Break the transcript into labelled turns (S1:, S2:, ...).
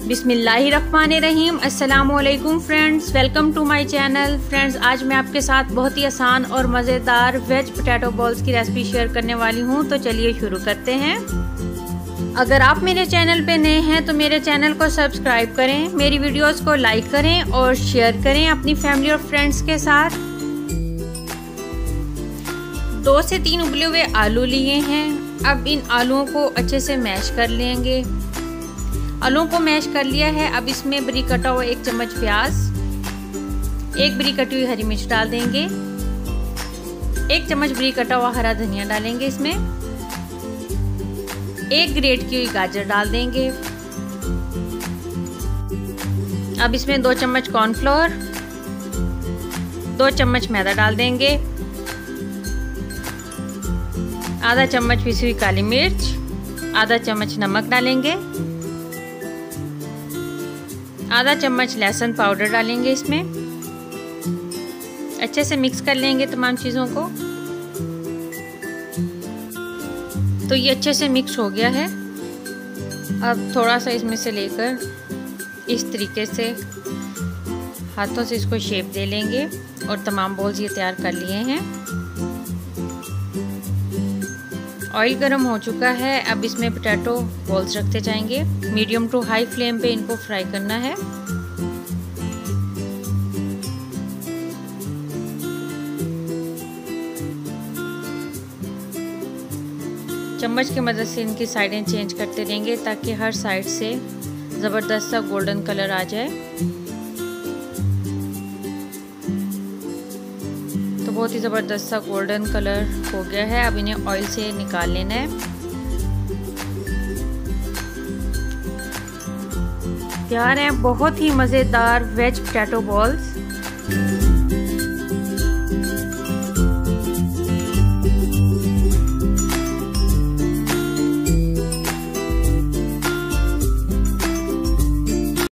S1: बिस्मिल्लाहिर्रहमानिर्रहीम। अस्सलामुअलैकुम friends, welcome to my channel. Friends, आज मैं आपके साथ बहुत ही आसान और मज़ेदार वेज पोटैटो बॉल्स की रेसिपी शेयर करने वाली हूं। तो चलिए शुरू करते हैं। अगर आप मेरे चैनल पे नए हैं तो मेरे चैनल को सब्सक्राइब करें, मेरी वीडियोस को लाइक करें और शेयर करें अपनी फैमिली और फ्रेंड्स के साथ। 2 से 3 उबले हुए आलू लिए हैं। अब इन आलूओं को अच्छे से मैश कर लेंगे। आलूओं को मैश कर लिया है। अब इसमें बारीक कटा हुआ 1 चम्मच प्याज, 1 बारीक कटी हुई हरी मिर्च डाल देंगे, 1 चम्मच बारीक कटा हुआ हरा धनिया डालेंगे। इसमें 1 ग्रेट की हुई गाजर डाल देंगे। अब इसमें 2 चम्मच कॉर्नफ्लोर, 2 चम्मच मैदा डाल देंगे, आधा चम्मच पिसी हुई काली मिर्च, आधा चम्मच नमक डालेंगे, आधा चम्मच लहसुन पाउडर डालेंगे। इसमें अच्छे से मिक्स कर लेंगे तमाम चीज़ों को। तो ये अच्छे से मिक्स हो गया है। अब थोड़ा सा इसमें से लेकर इस तरीके से हाथों से इसको शेप दे लेंगे और तमाम बॉल्स ये तैयार कर लिए हैं। ऑयल गर्म हो चुका है। अब इसमें पोटैटो बॉल्स रखते जाएंगे। मीडियम टू हाई फ्लेम पे इनको फ्राई करना है। चम्मच की मदद से इनकी साइडें चेंज करते रहेंगे ताकि हर साइड से ज़बरदस्त सा गोल्डन कलर आ जाए। तो बहुत ही ज़बरदस्त सा गोल्डन कलर हो गया है। अब इन्हें ऑयल से निकाल लेना है। तैयार है बहुत ही मज़ेदार वेज पोटैटो बॉल्स।